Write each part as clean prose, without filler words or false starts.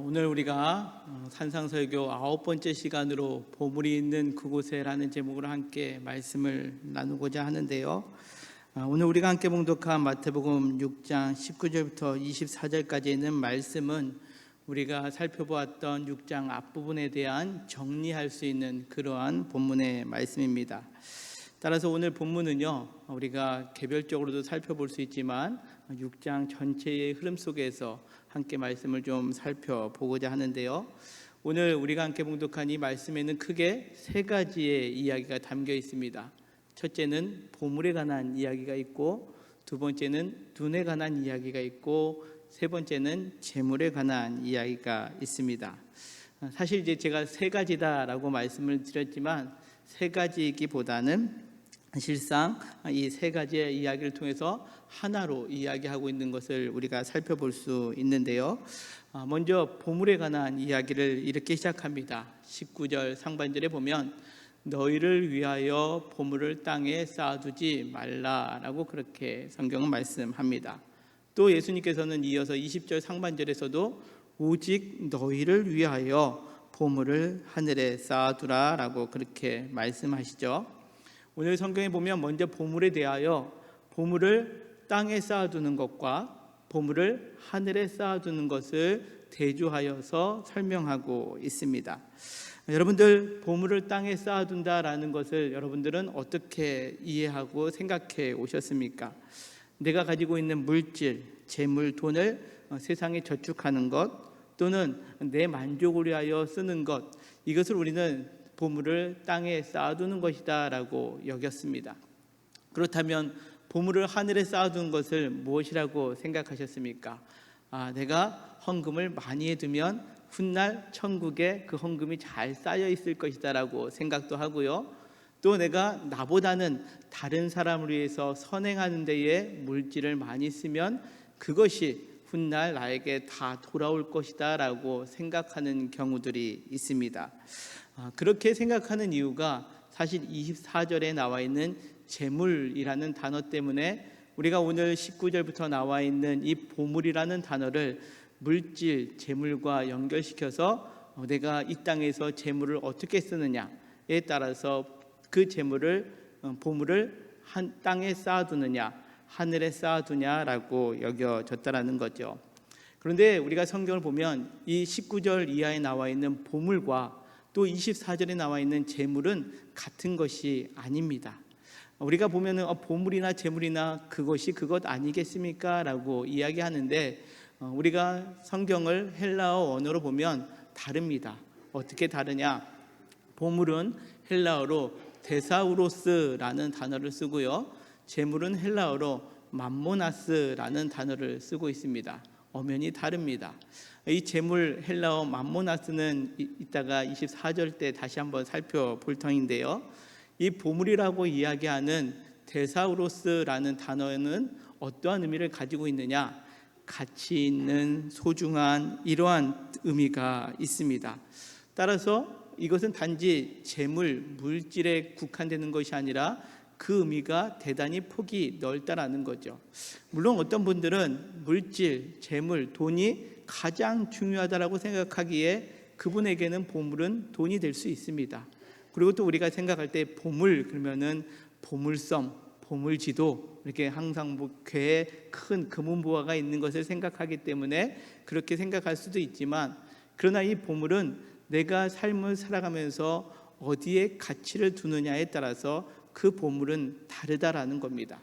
오늘 우리가 산상설교 9번째 시간으로 보물이 있는 그곳에라는 제목으로 함께 말씀을 나누고자 하는데요. 오늘 우리가 함께 봉독한 마태복음 6장 19절부터 24절까지 있는 말씀은 우리가 살펴보았던 6장 앞부분에 대한 정리할 수 있는 그러한 본문의 말씀입니다. 따라서 오늘 본문은요, 우리가 개별적으로도 살펴볼 수 있지만 6장 전체의 흐름 속에서 함께 말씀을 좀 살펴보고자 하는데요. 오늘 우리가 함께 봉독한 이 말씀에는 크게 세 가지의 이야기가 담겨 있습니다. 첫째는 보물에 관한 이야기가 있고, 두 번째는 눈에 관한 이야기가 있고, 세 번째는 재물에 관한 이야기가 있습니다. 사실 이제 제가 세 가지다라고 말씀을 드렸지만 세 가지이기보다는 실상 이 세 가지의 이야기를 통해서 하나로 이야기하고 있는 것을 우리가 살펴볼 수 있는데요. 먼저 보물에 관한 이야기를 이렇게 시작합니다. 19절 상반절에 보면 너희를 위하여 보물을 땅에 쌓아두지 말라라고 그렇게 성경은 말씀합니다. 또 예수님께서는 이어서 20절 상반절에서도 오직 너희를 위하여 보물을 하늘에 쌓아두라라고 그렇게 말씀하시죠. 오늘 성경에 보면 먼저 보물에 대하여 보물을 땅에 쌓아두는 것과 보물을 하늘에 쌓아두는 것을 대조하여서 설명하고 있습니다. 여러분들, 보물을 땅에 쌓아둔다라는 것을 여러분들은 어떻게 이해하고 생각해 오셨습니까? 내가 가지고 있는 물질, 재물, 돈을 세상에 저축하는 것, 또는 내 만족을 위하여 쓰는 것, 이것을 우리는 보물을 땅에 쌓아두는 것이다 라고 여겼습니다. 그렇다면 보물을 하늘에 쌓아두는 것을 무엇이라고 생각하셨습니까? 내가 헌금을 많이 해두면 훗날 천국에 그 헌금이 잘 쌓여 있을 것이다 라고 생각도 하고요. 또 내가 나보다는 다른 사람을 위해서 선행하는 데에 물질을 많이 쓰면 그것이 훗날 나에게 다 돌아올 것이다 라고 생각하는 경우들이 있습니다. 그렇게 생각하는 이유가 사실 24절에 나와 있는 재물이라는 단어 때문에 우리가 오늘 19절부터 나와 있는 이 보물이라는 단어를 물질, 재물과 연결시켜서 내가 이 땅에서 재물을 어떻게 쓰느냐에 따라서 그 재물을, 보물을 땅에 쌓아두느냐 하늘에 쌓아두냐라고 여겨졌다라는 거죠. 그런데 우리가 성경을 보면 이 19절 이하에 나와 있는 보물과 또 24절에 나와 있는 재물은 같은 것이 아닙니다. 우리가 보면은 보물이나 재물이나 그것이 그것 아니겠습니까? 라고 이야기하는데 우리가 성경을 헬라어 언어로 보면 다릅니다. 어떻게 다르냐? 보물은 헬라어로 데사우로스라는 단어를 쓰고요, 재물은 헬라어로 맘모나스라는 단어를 쓰고 있습니다. 엄연히 다릅니다. 이 재물 헬라어 맘모나스는 이따가 24절 때 다시 한번 살펴볼 터인데요, 이 보물이라고 이야기하는 데사우로스라는 단어는 어떠한 의미를 가지고 있느냐? 가치 있는, 소중한, 이러한 의미가 있습니다. 따라서 이것은 단지 재물, 물질에 국한되는 것이 아니라 그 의미가 대단히 폭이 넓다라는 거죠. 물론 어떤 분들은 물질, 재물, 돈이 가장 중요하다라고 생각하기에 그분에게는 보물은 돈이 될 수 있습니다. 그리고 또 우리가 생각할 때 보물 그러면은 보물섬, 보물지도, 이렇게 항상 궤에 큰 금은보화가 있는 것을 생각하기 때문에 그렇게 생각할 수도 있지만, 그러나 이 보물은 내가 삶을 살아가면서 어디에 가치를 두느냐에 따라서 그 보물은 다르다라는 겁니다.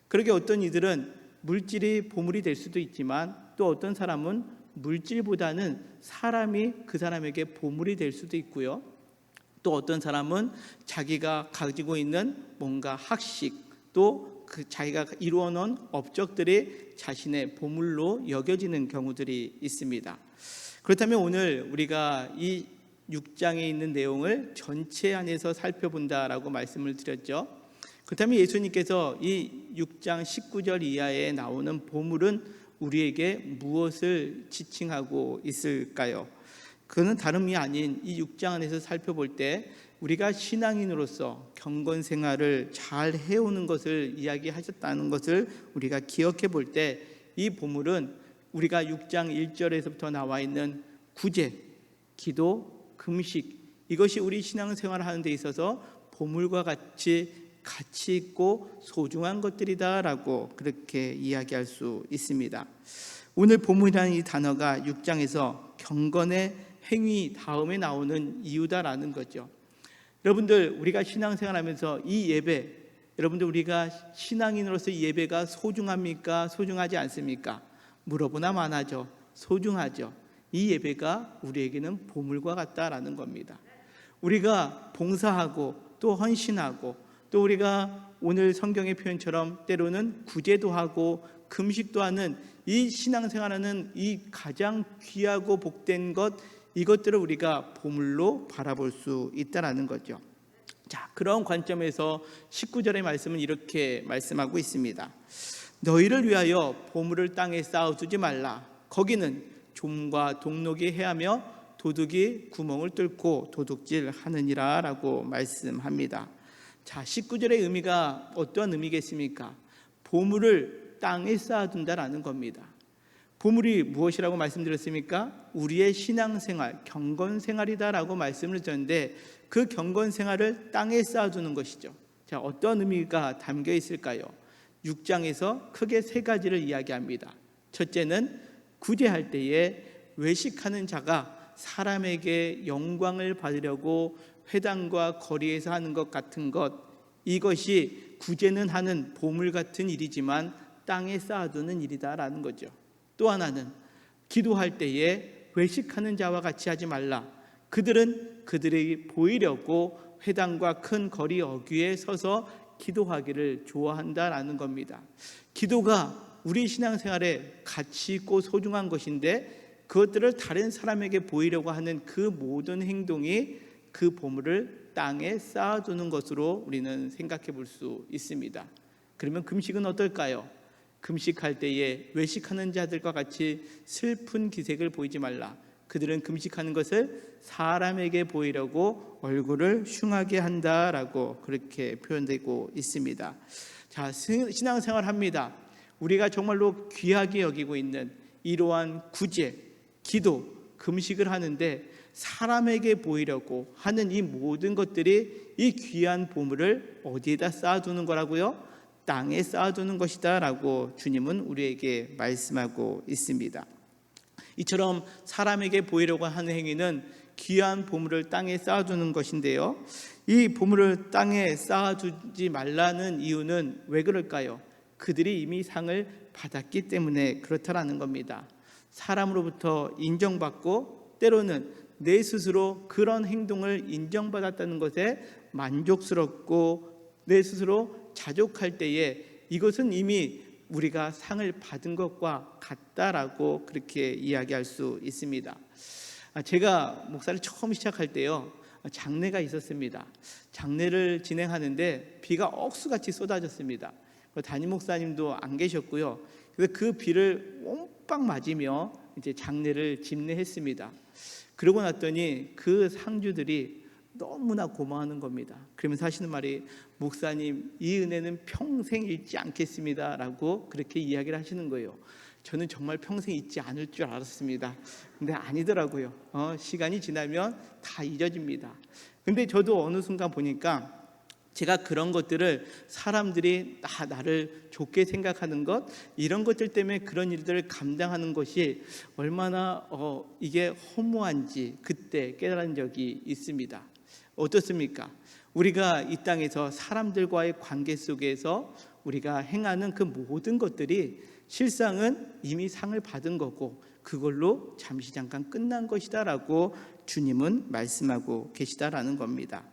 그렇게 어떤 이들은 물질이 보물이 될 수도 있지만 또 어떤 사람은 물질보다는 사람이 그 사람에게 보물이 될 수도 있고요, 또 어떤 사람은 자기가 가지고 있는 뭔가 학식, 또 그 자기가 이루어 놓은 업적들이 자신의 보물로 여겨지는 경우들이 있습니다. 그렇다면 오늘 우리가 이 6장에 있는 내용을 전체 안에서 살펴본다라고 말씀을 드렸죠. 그렇다면 예수님께서 이 6장 19절 이하에 나오는 보물은 우리에게 무엇을 지칭하고 있을까요? 그는 다름이 아닌 이 6장 안에서 살펴볼 때 우리가 신앙인으로서 경건 생활을 잘 해오는 것을 이야기하셨다는 것을 우리가 기억해 볼 때 이 보물은 우리가 6장 1절에서부터 나와 있는 구제, 기도, 금식, 이것이 우리 신앙생활을 하는 데 있어서 보물과 같이 가치 있고 소중한 것들이다라고 그렇게 이야기할 수 있습니다. 오늘 보물이라는 이 단어가 6장에서 경건의 행위 다음에 나오는 이유다라는 거죠. 여러분들, 우리가 신앙생활하면서 이 예배, 여러분들 우리가 신앙인으로서 이 예배가 소중합니까? 소중하지 않습니까? 물어보나 마나죠. 소중하죠. 이 예배가 우리에게는 보물과 같다라는 겁니다. 우리가 봉사하고 또 헌신하고 또 우리가 오늘 성경의 표현처럼 때로는 구제도 하고 금식도 하는 이 신앙생활하는 이 가장 귀하고 복된 것, 이것들을 우리가 보물로 바라볼 수 있다라는 거죠. 자, 그런 관점에서 19절의 말씀은 이렇게 말씀하고 있습니다. 너희를 위하여 보물을 땅에 쌓아두지 말라. 거기는 좀과 동록이 해하며 도둑이 구멍을 뚫고 도둑질하느니라 라고 말씀합니다. 자, 19절의 의미가 어떠한 의미겠습니까? 보물을 땅에 쌓아둔다라는 겁니다. 보물이 무엇이라고 말씀드렸습니까? 우리의 신앙생활, 경건생활이다라고 말씀을 드렸는데 그 경건생활을 땅에 쌓아두는 것이죠. 자, 어떤 의미가 담겨 있을까요? 6장에서 크게 세 가지를 이야기합니다. 첫째는 구제할 때에 외식하는 자가 사람에게 영광을 받으려고 회당과 거리에서 하는 것 같은 것, 이것이 구제는 하는 보물 같은 일이지만 땅에 쌓아두는 일이다라는 거죠. 또 하나는 기도할 때에 외식하는 자와 같이 하지 말라. 그들은 그들이 보이려고 회당과 큰 거리 어귀에 서서 기도하기를 좋아한다라는 겁니다. 기도가 우리 신앙생활에 가치 있고 소중한 것인데 그것들을 다른 사람에게 보이려고 하는 그 모든 행동이 그 보물을 땅에 쌓아두는 것으로 우리는 생각해 볼 수 있습니다. 그러면 금식은 어떨까요? 금식할 때에 외식하는 자들과 같이 슬픈 기색을 보이지 말라. 그들은 금식하는 것을 사람에게 보이려고 얼굴을 흉하게 한다라고 그렇게 표현되고 있습니다. 자, 신앙생활 합니다. 우리가 정말로 귀하게 여기고 있는 이러한 구제, 기도, 금식을 하는데 사람에게 보이려고 하는 이 모든 것들이 이 귀한 보물을 어디에다 쌓아두는 거라고요? 땅에 쌓아두는 것이다 라고 주님은 우리에게 말씀하고 있습니다. 이처럼 사람에게 보이려고 하는 행위는 귀한 보물을 땅에 쌓아두는 것인데요, 이 보물을 땅에 쌓아두지 말라는 이유는 왜 그럴까요? 그들이 이미 상을 받았기 때문에 그렇다라는 겁니다. 사람으로부터 인정받고 때로는 내 스스로 그런 행동을 인정받았다는 것에 만족스럽고 내 스스로 자족할 때에 이것은 이미 우리가 상을 받은 것과 같다라고 그렇게 이야기할 수 있습니다. 제가 목사를 처음 시작할 때요, 장례가 있었습니다. 장례를 진행하는데 비가 억수같이 쏟아졌습니다. 담임 목사님도 안 계셨고요. 그래서 그 비를 옴빵 맞으며 이제 장례를 집례했습니다. 그러고 났더니 그 상주들이 너무나 고마워하는 겁니다. 그러면서 하시는 말이, 목사님, 이 은혜는 평생 잊지 않겠습니다 라고 그렇게 이야기를 하시는 거예요. 저는 정말 평생 잊지 않을 줄 알았습니다. 근데 아니더라고요. 시간이 지나면 다 잊어집니다. 근데 저도 어느 순간 보니까 제가 그런 것들을 사람들이 나를 좋게 생각하는 것, 이런 것들 때문에 그런 일들을 감당하는 것이 얼마나 이게 허무한지 그때 깨달은 적이 있습니다. 어떻습니까? 우리가 이 땅에서 사람들과의 관계 속에서 우리가 행하는 그 모든 것들이 실상은 이미 상을 받은 거고 그걸로 잠시 잠깐 끝난 것이다 라고 주님은 말씀하고 계시다라는 겁니다.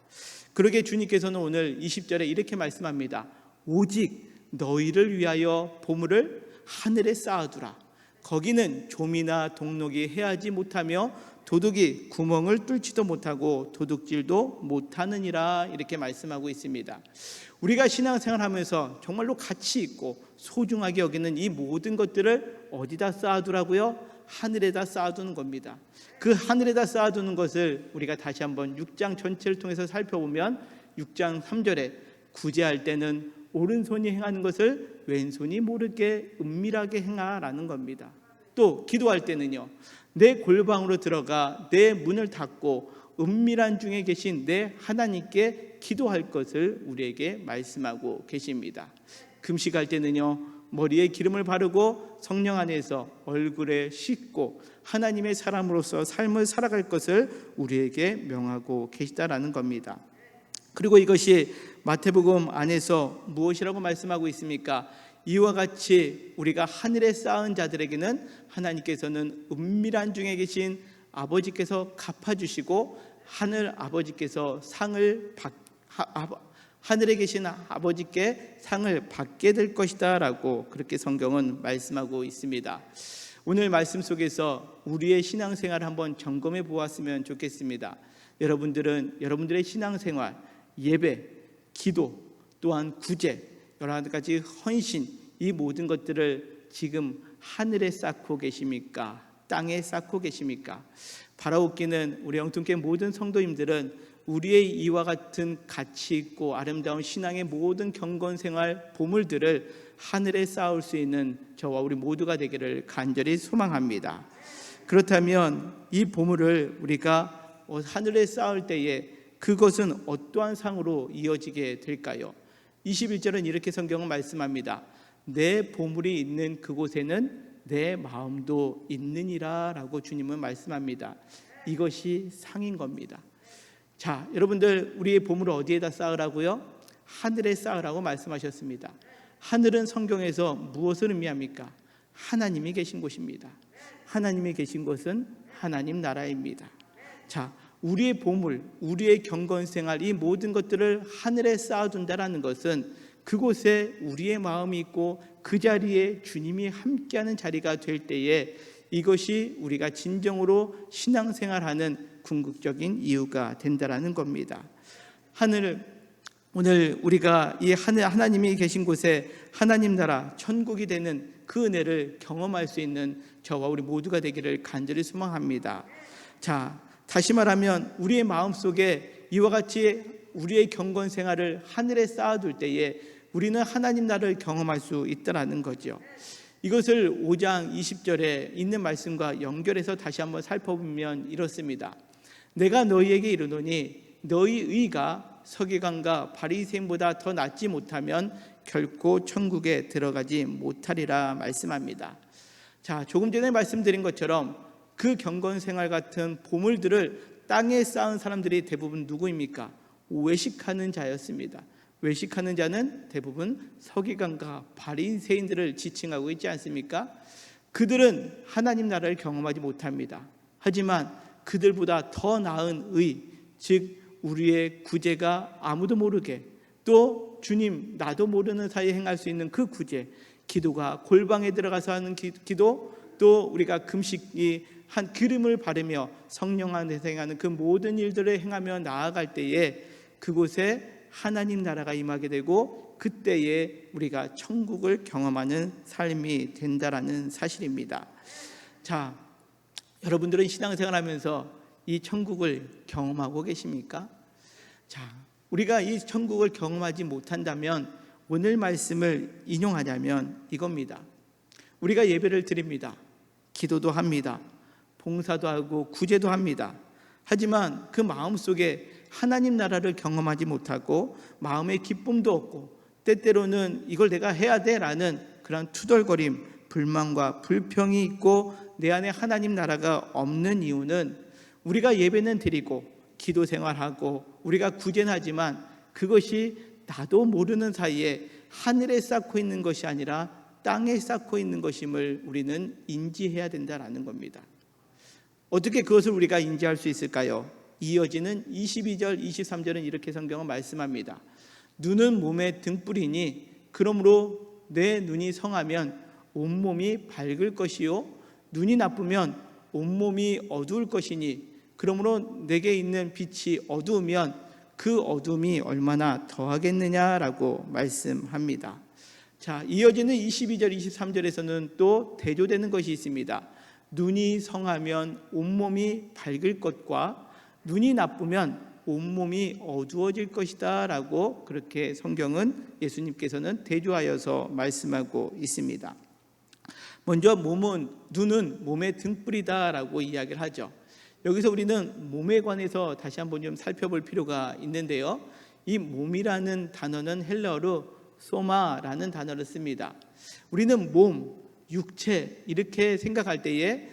그러게 주님께서는 오늘 20절에 이렇게 말씀합니다. 오직 너희를 위하여 보물을 하늘에 쌓아두라. 거기는 좀이나 동록이 해하지 못하며 도둑이 구멍을 뚫지도 못하고 도둑질도 못하느니라, 이렇게 말씀하고 있습니다. 우리가 신앙생활하면서 정말로 가치 있고 소중하게 여기는 이 모든 것들을 어디다 쌓아두라고요? 하늘에다 쌓아두는 겁니다. 그 하늘에다 쌓아두는 것을 우리가 다시 한번 6장 전체를 통해서 살펴보면 6장 3절에 구제할 때는 오른손이 행하는 것을 왼손이 모르게 은밀하게 행하라는 겁니다. 또 기도할 때는요, 내 골방으로 들어가 내 문을 닫고 은밀한 중에 계신 내 하나님께 기도할 것을 우리에게 말씀하고 계십니다. 금식할 때는요, 머리에 기름을 바르고 성령 안에서 얼굴에 씻고 하나님의 사람으로서 삶을 살아갈 것을 우리에게 명하고 계시다라는 겁니다. 그리고 이것이 마태복음 안에서 무엇이라고 말씀하고 있습니까? 이와 같이 우리가 하늘에 쌓은 자들에게는 하나님께서는 은밀한 중에 계신 아버지께서 갚아주시고 하늘 아버지께서 하늘에 계신 아버지께 상을 받게 될 것이다 라고 그렇게 성경은 말씀하고 있습니다. 오늘 말씀 속에서 우리의 신앙생활을 한번 점검해 보았으면 좋겠습니다. 여러분들의 신앙생활, 예배, 기도, 또한 구제, 여러 가지 헌신, 이 모든 것들을 지금 하늘에 쌓고 계십니까? 땅에 쌓고 계십니까? 바라옵기는 우리 영통교회 모든 성도님들은 우리의 이와 같은 가치 있고 아름다운 신앙의 모든 경건생활 보물들을 하늘에 쌓을 수 있는 저와 우리 모두가 되기를 간절히 소망합니다. 그렇다면 이 보물을 우리가 하늘에 쌓을 때에 그것은 어떠한 상으로 이어지게 될까요? 21절은 이렇게 성경은 말씀합니다. 내 보물이 있는 그곳에는 내 마음도 있느니라 라고 주님은 말씀합니다. 이것이 상인 겁니다. 자, 여러분들, 우리의 보물을 어디에다 쌓으라고요? 하늘에 쌓으라고 말씀하셨습니다. 하늘은 성경에서 무엇을 의미합니까? 하나님이 계신 곳입니다. 하나님이 계신 곳은 하나님 나라입니다. 자, 우리의 보물, 우리의 경건생활, 이 모든 것들을 하늘에 쌓아둔다라는 것은 그곳에 우리의 마음이 있고 그 자리에 주님이 함께하는 자리가 될 때에 이것이 우리가 진정으로 신앙생활하는 궁극적인 이유가 된다라는 겁니다. 오늘 우리가 이 하나님이 계신 곳에 하나님 나라 천국이 되는 그 은혜를 경험할 수 있는 저와 우리 모두가 되기를 간절히 소망합니다. 자, 다시 말하면 우리의 마음속에 이와 같이 우리의 경건 생활을 하늘에 쌓아둘 때에 우리는 하나님 나라를 경험할 수 있다라는 거죠. 이것을 5장 20절에 있는 말씀과 연결해서 다시 한번 살펴보면 이렇습니다. 내가 너희에게 이르노니 너희 의가 서기관과 바리새인보다 더 낫지 못하면 결코 천국에 들어가지 못하리라 말씀합니다. 자, 조금 전에 말씀드린 것처럼 그 경건생활 같은 보물들을 땅에 쌓은 사람들이 대부분 누구입니까? 외식하는 자였습니다. 외식하는 자는 대부분 서기관과 바리새인들을 지칭하고 있지 않습니까? 그들은 하나님 나라를 경험하지 못합니다. 하지만 그들보다 더 나은 의, 즉 우리의 구제가 아무도 모르게 또 주님 나도 모르는 사이에 행할 수 있는 그 구제, 기도가 골방에 들어가서 하는 기도, 또 우리가 금식이 한 기름을 바르며 성령 안에서 행하는 그 모든 일들을 행하며 나아갈 때에 그곳에 하나님 나라가 임하게 되고 그때에 우리가 천국을 경험하는 삶이 된다라는 사실입니다. 자, 여러분들은 신앙생활하면서 이 천국을 경험하고 계십니까? 자, 우리가 이 천국을 경험하지 못한다면 오늘 말씀을 인용하자면 이겁니다. 우리가 예배를 드립니다. 기도도 합니다. 봉사도 하고 구제도 합니다. 하지만 그 마음속에 하나님 나라를 경험하지 못하고 마음의 기쁨도 없고 때때로는 이걸 내가 해야 돼라는 그런 투덜거림, 불만과 불평이 있고 내 안에 하나님 나라가 없는 이유는 우리가 예배는 드리고 기도 생활하고 우리가 구제는 하지만 그것이 나도 모르는 사이에 하늘에 쌓고 있는 것이 아니라 땅에 쌓고 있는 것임을 우리는 인지해야 된다라는 겁니다. 어떻게 그것을 우리가 인지할 수 있을까요? 이어지는 22절, 23절은 이렇게 성경은 말씀합니다. 눈은 몸의 등불이니 그러므로 내 눈이 성하면 온몸이 밝을 것이요 눈이 나쁘면 온몸이 어두울 것이니 그러므로 내게 있는 빛이 어두우면 그 어둠이 얼마나 더하겠느냐라고 말씀합니다. 자, 이어지는 22절, 23절에서는 또 대조되는 것이 있습니다. 눈이 성하면 온몸이 밝을 것과 눈이 나쁘면 온몸이 어두워질 것이다 라고 그렇게 성경은 예수님께서는 대조하여서 말씀하고 있습니다. 먼저 눈은 몸의 등불이다라고 이야기를 하죠. 여기서 우리는 몸에 관해서 다시 한번 좀 살펴볼 필요가 있는데요. 이 몸이라는 단어는 헬라어로 소마라는 단어를 씁니다. 우리는 몸, 육체 이렇게 생각할 때에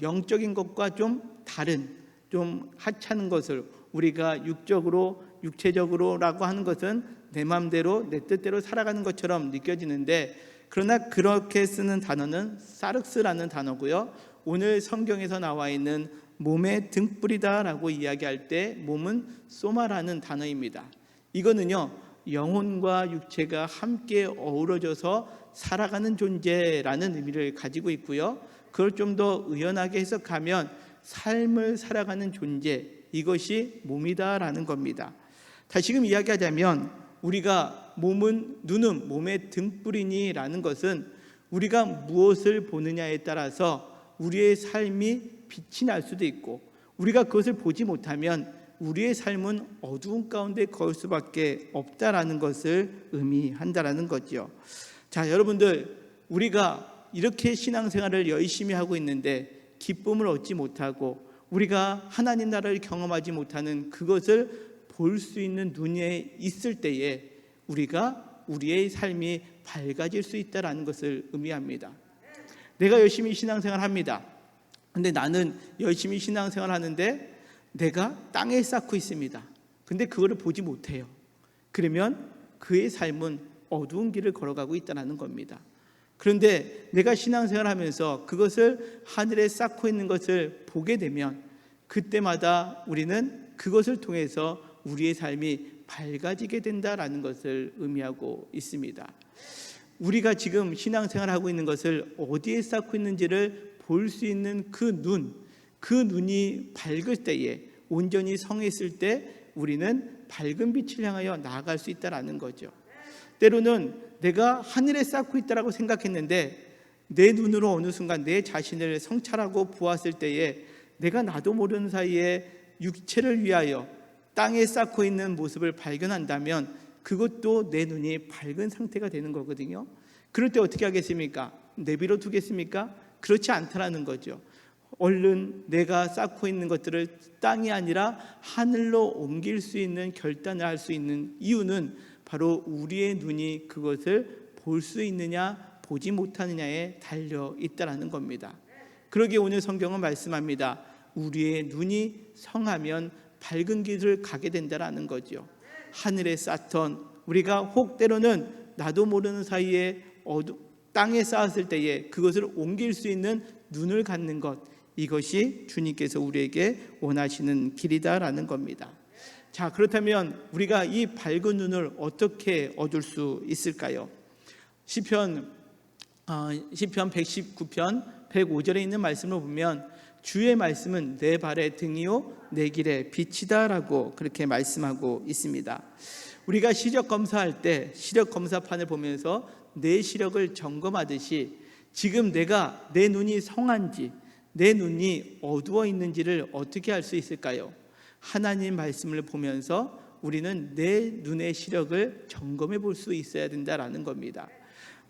영적인 것과 좀 다른, 좀 하찮은 것을 우리가 육체적으로라고 하는 것은 내 마음대로 내 뜻대로 살아가는 것처럼 느껴지는데, 그러나 그렇게 쓰는 단어는 사륵스라는 단어고요. 오늘 성경에서 나와 있는 몸의 등불이다라고 이야기할 때 몸은 소마라는 단어입니다. 이거는요, 영혼과 육체가 함께 어우러져서 살아가는 존재라는 의미를 가지고 있고요. 그걸 좀 더 의연하게 해석하면 삶을 살아가는 존재, 이것이 몸이다라는 겁니다. 다시금 이야기하자면 우리가 눈은 몸의 등불이니라는 것은 우리가 무엇을 보느냐에 따라서 우리의 삶이 빛이 날 수도 있고, 우리가 그것을 보지 못하면 우리의 삶은 어두운 가운데 거할 수밖에 없다라는 것을 의미한다라는 거죠. 자, 여러분들, 우리가 이렇게 신앙생활을 열심히 하고 있는데 기쁨을 얻지 못하고 우리가 하나님 나라를 경험하지 못하는 그것을 볼 수 있는 눈에 있을 때에 우리의 삶이 밝아질 수 있다는 것을 의미합니다. 내가 열심히 신앙생활 합니다. 근데 나는 열심히 신앙생활 하는데 내가 땅에 쌓고 있습니다. 근데 그거를 보지 못해요. 그러면 그의 삶은 어두운 길을 걸어가고 있다는 겁니다. 그런데 내가 신앙생활 하면서 그것을 하늘에 쌓고 있는 것을 보게 되면 그때마다 우리는 그것을 통해서 우리의 삶이 밝아지게 된다라는 것을 의미하고 있습니다. 우리가 지금 신앙생활 하고 있는 것을 어디에 쌓고 있는지를 볼 수 있는 그 눈이 밝을 때에, 온전히 성했을 때 우리는 밝은 빛을 향하여 나아갈 수 있다라는 거죠. 때로는 내가 하늘에 쌓고 있다라고 생각했는데 내 눈으로 어느 순간 내 자신을 성찰하고 보았을 때에 내가 나도 모르는 사이에 육체를 위하여 땅에 쌓고 있는 모습을 발견한다면 그것도 내 눈이 밝은 상태가 되는 거거든요. 그럴 때 어떻게 하겠습니까? 내버려 두겠습니까? 그렇지 않다라는 거죠. 얼른 내가 쌓고 있는 것들을 땅이 아니라 하늘로 옮길 수 있는 결단을 할 수 있는 이유는 바로 우리의 눈이 그것을 볼 수 있느냐 보지 못하느냐에 달려 있다라는 겁니다. 그러기에 오늘 성경은 말씀합니다. 우리의 눈이 성하면 밝은 길을 가게 된다라는 거죠. 하늘에 쌓던, 우리가 혹 때로는 나도 모르는 사이에 땅에 쌓았을 때에 그것을 옮길 수 있는 눈을 갖는 것, 이것이 주님께서 우리에게 원하시는 길이다라는 겁니다. 자, 그렇다면 우리가 이 밝은 눈을 어떻게 얻을 수 있을까요? 시편 119편 105절에 있는 말씀을 보면 주의 말씀은 내 발의 등이요 내 길의 빛이다라고 그렇게 말씀하고 있습니다. 우리가 시력 검사할 때 시력 검사판을 보면서 내 시력을 점검하듯이 지금 내 눈이 성한지 내 눈이 어두워 있는지를 어떻게 알 수 있을까요? 하나님 말씀을 보면서 우리는 내 눈의 시력을 점검해 볼 수 있어야 된다라는 겁니다.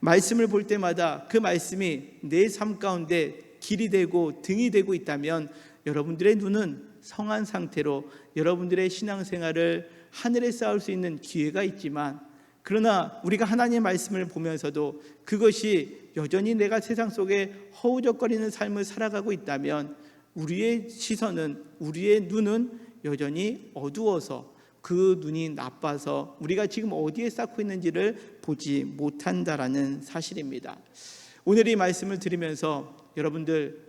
말씀을 볼 때마다 그 말씀이 내 삶 가운데 길이 되고 등이 되고 있다면 여러분들의 눈은 성한 상태로 여러분들의 신앙생활을 하늘에 쌓을 수 있는 기회가 있지만, 그러나 우리가 하나님의 말씀을 보면서도 그것이 여전히 내가 세상 속에 허우적거리는 삶을 살아가고 있다면 우리의 시선은, 우리의 눈은 여전히 어두워서 그 눈이 나빠서 우리가 지금 어디에 쌓고 있는지를 보지 못한다라는 사실입니다. 오늘 이 말씀을 들으면서 여러분들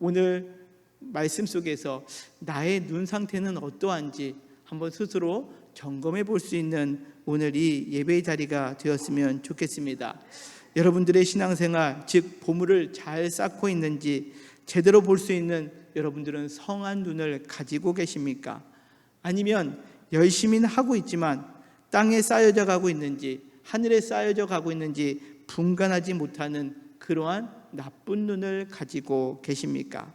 오늘 말씀 속에서 나의 눈 상태는 어떠한지 한번 스스로 점검해 볼 수 있는 오늘 이 예배의 자리가 되었으면 좋겠습니다. 여러분들의 신앙생활, 즉 보물을 잘 쌓고 있는지 제대로 볼 수 있는 여러분들은 성한 눈을 가지고 계십니까? 아니면 열심히는 하고 있지만 땅에 쌓여져 가고 있는지 하늘에 쌓여져 가고 있는지 분간하지 못하는 그러한 나쁜 눈을 가지고 계십니까?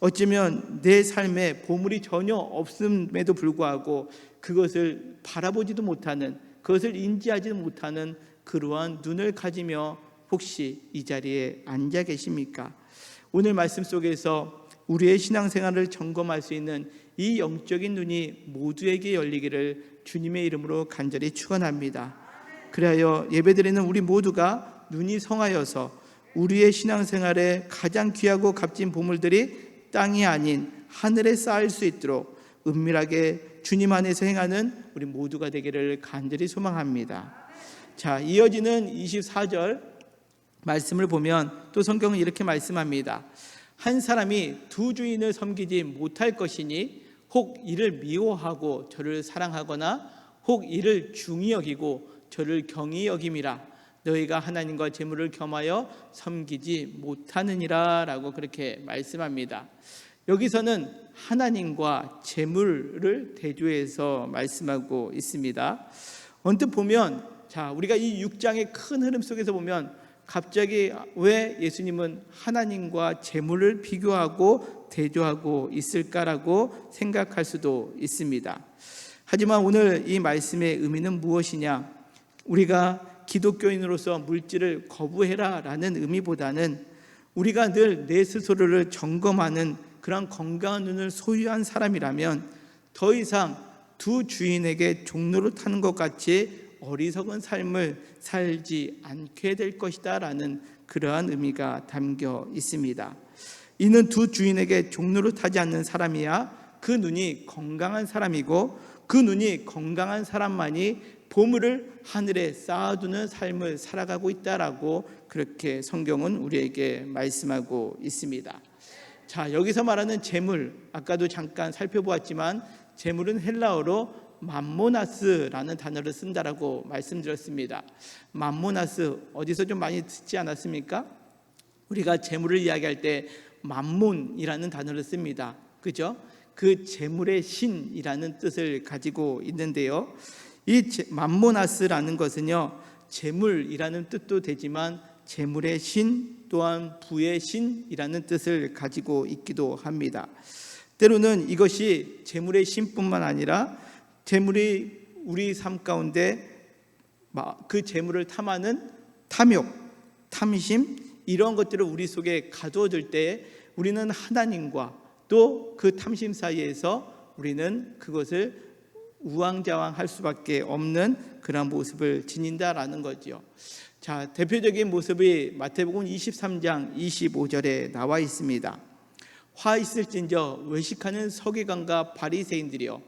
어쩌면 내 삶에 보물이 전혀 없음에도 불구하고 그것을 바라보지도 못하는, 그것을 인지하지도 못하는 그러한 눈을 가지며 혹시 이 자리에 앉아 계십니까? 오늘 말씀 속에서 우리의 신앙생활을 점검할 수 있는 이 영적인 눈이 모두에게 열리기를 주님의 이름으로 간절히 축원합니다. 그리하여 예배드리는 우리 모두가 눈이 성하여서 우리의 신앙생활에 가장 귀하고 값진 보물들이 땅이 아닌 하늘에 쌓일 수 있도록 은밀하게 주님 안에서 행하는 우리 모두가 되기를 간절히 소망합니다. 자, 이어지는 24절 말씀을 보면 또 성경은 이렇게 말씀합니다. 한 사람이 두 주인을 섬기지 못할 것이니 혹 이를 미워하고 저를 사랑하거나 혹 이를 중히 여기고 저를 경히 여김이라. 너희가 하나님과 재물을 겸하여 섬기지 못하느니라 라고 그렇게 말씀합니다. 여기서는 하나님과 재물을 대조해서 말씀하고 있습니다. 언뜻 보면 우리가 이 6장의 큰 흐름 속에서 보면 갑자기 왜 예수님은 하나님과 재물을 비교하고 대조하고 있을까라고 생각할 수도 있습니다. 하지만 오늘 이 말씀의 의미는 무엇이냐? 우리가 기독교인으로서 물질을 거부해라 라는 의미보다는 우리가 늘 내 스스로를 점검하는 그런 건강한 눈을 소유한 사람이라면 더 이상 두 주인에게 종로를 타는 것 같이 어리석은 삶을 살지 않게 될 것이다 라는 그러한 의미가 담겨 있습니다. 이는 두 주인에게 종로를 타지 않는 사람이야 그 눈이 건강한 사람이고 그 눈이 건강한 사람만이 보물을 하늘에 쌓아두는 삶을 살아가고 있다라고 그렇게 성경은 우리에게 말씀하고 있습니다. 자, 여기서 말하는 재물, 아까도 잠깐 살펴보았지만 재물은 헬라어로 맘모나스라는 단어를 쓴다라고 말씀드렸습니다. 맘모나스 어디서 좀 많이 듣지 않았습니까? 우리가 재물을 이야기할 때 맘몬이라는 단어를 씁니다. 그죠? 그 재물의 신이라는 뜻을 가지고 있는데요. 이 맘모나스라는 것은요, 재물이라는 뜻도 되지만 재물의 신 또한 부의 신이라는 뜻을 가지고 있기도 합니다. 때로는 이것이 재물의 신뿐만 아니라 재물이 우리 삶 가운데 그 재물을 탐하는 탐욕, 탐심 이런 것들을 우리 속에 가두어질 때 우리는 하나님과 또 그 탐심 사이에서 우리는 그것을 우왕좌왕할 수밖에 없는 그런 모습을 지닌다라는 거죠. 자, 대표적인 모습이 마태복음 23장 25절에 나와 있습니다. 화 있을진저 외식하는 서기관과 바리새인들이여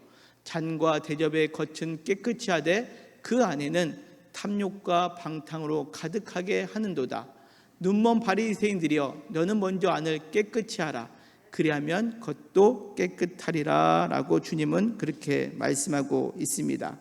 잔과 대접의 겉은 깨끗이 하되 그 안에는 탐욕과 방탕으로 가득하게 하는도다. 눈먼 바리새인들이여 너는 먼저 안을 깨끗이 하라. 그리하면 겉도 깨끗하리라 라고 주님은 그렇게 말씀하고 있습니다.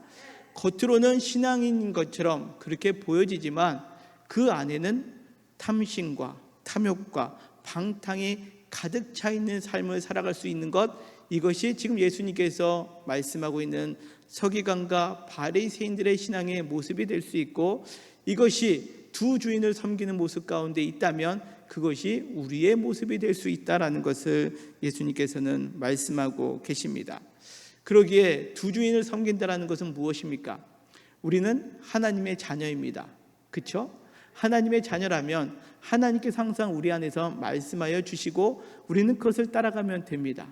겉으로는 신앙인 것처럼 그렇게 보여지지만 그 안에는 탐심과 탐욕과 방탕이 가득 차 있는 삶을 살아갈 수 있는 것, 이것이 지금 예수님께서 말씀하고 있는 서기관과 바리새인들의 신앙의 모습이 될 수 있고, 이것이 두 주인을 섬기는 모습 가운데 있다면 그것이 우리의 모습이 될 수 있다라는 것을 예수님께서는 말씀하고 계십니다. 그러기에 두 주인을 섬긴다라는 것은 무엇입니까? 우리는 하나님의 자녀입니다. 그렇죠? 하나님의 자녀라면 하나님께서 항상 우리 안에서 말씀하여 주시고 우리는 그것을 따라가면 됩니다.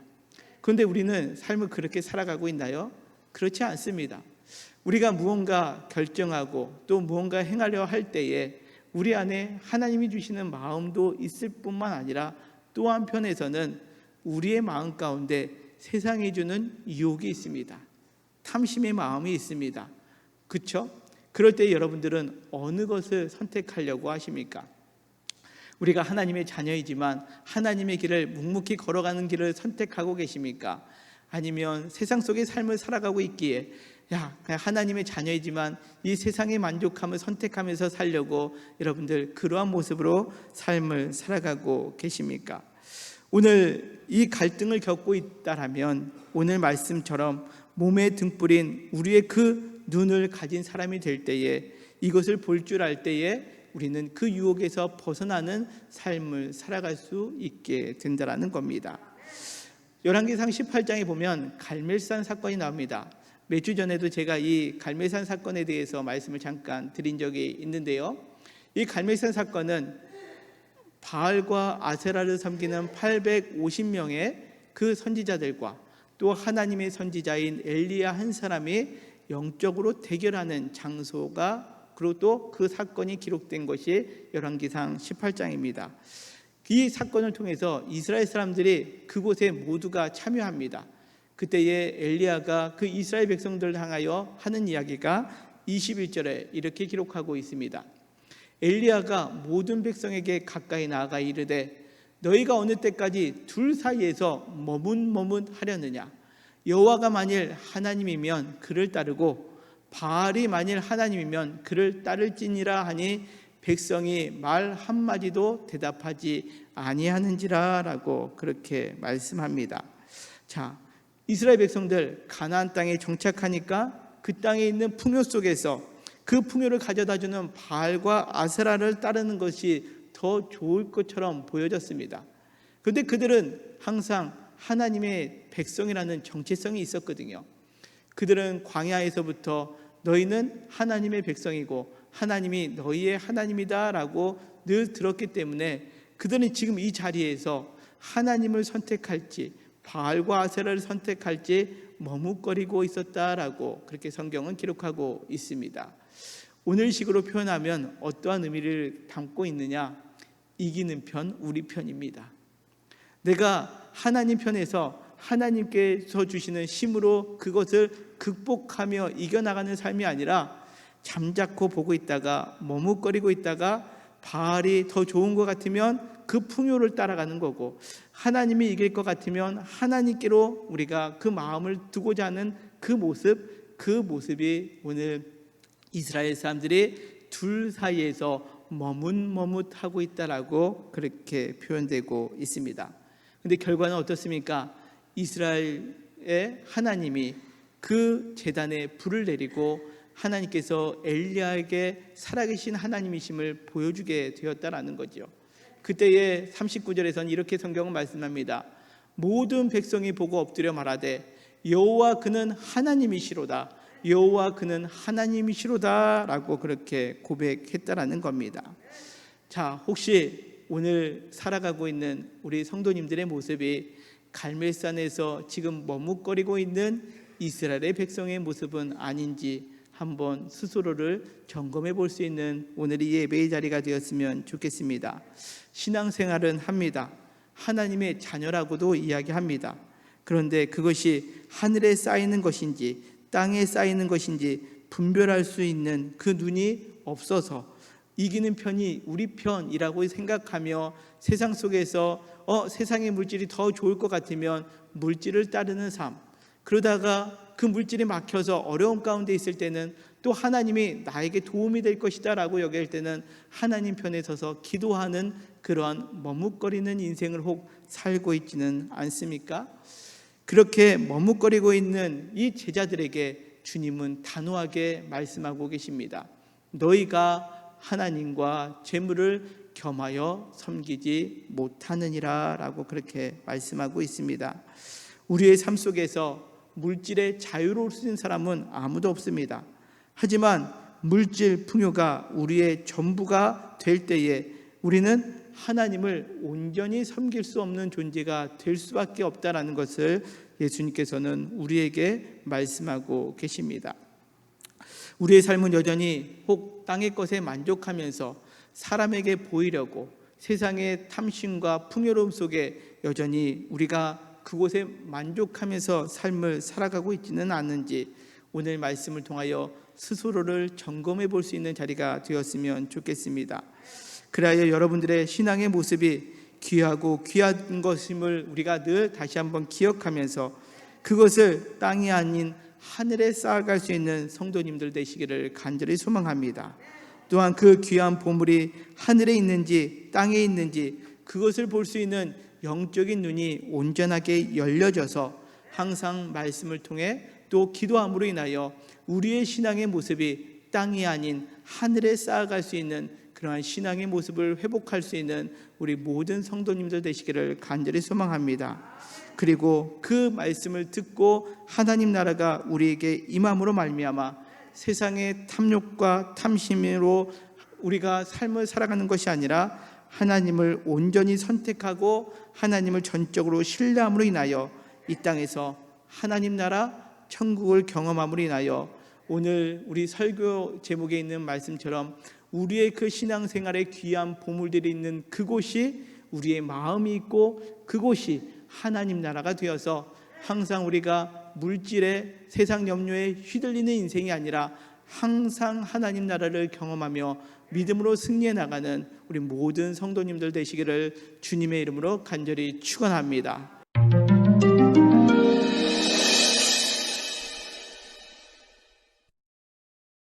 그런데 우리는 삶을 그렇게 살아가고 있나요? 그렇지 않습니다. 우리가 무언가 결정하고 또 무언가 행하려 할 때에 우리 안에 하나님이 주시는 마음도 있을 뿐만 아니라 또 한편에서는 우리의 마음 가운데 세상이 주는 유혹이 있습니다. 탐심의 마음이 있습니다. 그렇죠? 그럴 때 여러분들은 어느 것을 선택하려고 하십니까? 우리가 하나님의 자녀이지만 하나님의 길을 묵묵히 걸어가는 길을 선택하고 계십니까? 아니면 세상 속의 삶을 살아가고 있기에 그냥 하나님의 자녀이지만 이 세상의 만족함을 선택하면서 살려고 여러분들 그러한 모습으로 삶을 살아가고 계십니까? 오늘 이 갈등을 겪고 있다라면 오늘 말씀처럼 몸에 등불인 우리의 그 눈을 가진 사람이 될 때에 이것을 볼 줄 알 때에 우리는 그 유혹에서 벗어나는 삶을 살아갈 수 있게 된다라는 겁니다. 열왕기상 18장에 보면 갈멜산 사건이 나옵니다. 몇 주 전에도 제가 이 갈멜산 사건에 대해서 말씀을 잠깐 드린 적이 있는데요. 이 갈멜산 사건은 바알과 아세라를 섬기는 850명의 그 선지자들과 또 하나님의 선지자인 엘리야 한 사람이 영적으로 대결하는 장소가, 그리고 또 그 사건이 기록된 것이 열왕기상 18장입니다. 이 사건을 통해서 이스라엘 사람들이 그곳에 모두가 참여합니다. 그때에 엘리야가 그 이스라엘 백성들을 향하여 하는 이야기가 21절에 이렇게 기록하고 있습니다. 엘리야가 모든 백성에게 가까이 나아가 이르되 너희가 어느 때까지 둘 사이에서 머뭇머뭇하려느냐. 여호와가 만일 하나님이면 그를 따르고 바알이 만일 하나님이면 그를 따를지니라 하니 백성이 말 한마디도 대답하지 아니하는지라 라고 그렇게 말씀합니다. 자, 이스라엘 백성들 가나안 땅에 정착하니까 그 땅에 있는 풍요 속에서 그 풍요를 가져다주는 바알과 아세라를 따르는 것이 더 좋을 것처럼 보여졌습니다. 그런데 그들은 항상 하나님의 백성이라는 정체성이 있었거든요. 그들은 광야에서부터 너희는 하나님의 백성이고 하나님이 너희의 하나님이다 라고 늘 들었기 때문에 그들은 지금 이 자리에서 하나님을 선택할지 바알과 아세라를 선택할지 머뭇거리고 있었다라고 그렇게 성경은 기록하고 있습니다. 오늘식으로 표현하면 어떠한 의미를 담고 있느냐? 이기는 편, 우리 편입니다. 내가 하나님 편에서 하나님께서 주시는 힘으로 그것을 극복하며 이겨나가는 삶이 아니라 잠자코 보고 있다가 머뭇거리고 있다가 바알이 더 좋은 것 같으면 그 풍요를 따라가는 거고, 하나님이 이길 것 같으면 하나님께로 우리가 그 마음을 두고자 하는 그 모습이 오늘 이스라엘 사람들이 둘 사이에서 머뭇머뭇하고 있다라고 그렇게 표현되고 있습니다. 그런데 결과는 어떻습니까? 이스라엘의 하나님이 그 제단에 불을 내리고 하나님께서 엘리야에게 살아계신 하나님이심을 보여주게 되었다라는 거죠. 그때의 39절에서는 이렇게 성경은 말씀합니다. 모든 백성이 보고 엎드려 말하되 여호와 그는 하나님이시로다, 여호와 그는 하나님이시로다 라고 그렇게 고백했다라는 겁니다. 자, 혹시 오늘 살아가고 있는 우리 성도님들의 모습이 갈멜산에서 지금 머뭇거리고 있는 이스라엘의 백성의 모습은 아닌지 한번 스스로를 점검해 볼 수 있는 오늘의 예배의 자리가 되었으면 좋겠습니다. 신앙생활은 합니다. 하나님의 자녀라고도 이야기합니다. 그런데 그것이 하늘에 쌓이는 것인지 땅에 쌓이는 것인지 분별할 수 있는 그 눈이 없어서 이기는 편이 우리 편이라고 생각하며 세상 속에서 세상의 물질이 더 좋을 것 같으면 물질을 따르는 삶, 그러다가 그 물질이 막혀서 어려움 가운데 있을 때는 또 하나님이 나에게 도움이 될 것이다 라고 여길 때는 하나님 편에 서서 기도하는 그러한 머뭇거리는 인생을 혹 살고 있지는 않습니까? 그렇게 머뭇거리고 있는 이 제자들에게 주님은 단호하게 말씀하고 계십니다. 너희가 하나님과 재물을 겸하여 섬기지 못하느니라 라고 그렇게 말씀하고 있습니다. 우리의 삶 속에서 물질에 자유로울 수 있는 사람은 아무도 없습니다. 하지만 물질 풍요가 우리의 전부가 될 때에 우리는 하나님을 온전히 섬길 수 없는 존재가 될 수밖에 없다라는 것을 예수님께서는 우리에게 말씀하고 계십니다. 우리의 삶은 여전히 혹 땅의 것에 만족하면서 사람에게 보이려고 세상의 탐심과 풍요로움 속에 여전히 우리가 그곳에 만족하면서 삶을 살아가고 있지는 않는지 오늘 말씀을 통하여 스스로를 점검해 볼 수 있는 자리가 되었으면 좋겠습니다. 그래야 여러분들의 신앙의 모습이 귀하고 귀한 것임을 우리가 늘 다시 한번 기억하면서 그것을 땅이 아닌 하늘에 쌓아갈 수 있는 성도님들 되시기를 간절히 소망합니다. 또한 그 귀한 보물이 하늘에 있는지 땅에 있는지 그것을 볼 수 있는 영적인 눈이 온전하게 열려져서 항상 말씀을 통해 또 기도함으로 인하여 우리의 신앙의 모습이 땅이 아닌 하늘에 쌓아갈 수 있는 그러한 신앙의 모습을 회복할 수 있는 우리 모든 성도님들 되시기를 간절히 소망합니다. 그리고 그 말씀을 듣고 하나님 나라가 우리에게 임함으로 말미암아 세상의 탐욕과 탐심으로 우리가 삶을 살아가는 것이 아니라 하나님을 온전히 선택하고 하나님을 전적으로 신뢰함으로 인하여 이 땅에서 하나님 나라 천국을 경험함으로 인하여 오늘 우리 설교 제목에 있는 말씀처럼 우리의 그 신앙생활에 귀한 보물들이 있는 그곳이 우리의 마음이 있고 그곳이 하나님 나라가 되어서 항상 우리가 물질의 세상 염려에 휘둘리는 인생이 아니라 항상 하나님 나라를 경험하며 믿음으로 승리해 나가는 우리 모든 성도님들 되시기를 주님의 이름으로 간절히 축원합니다.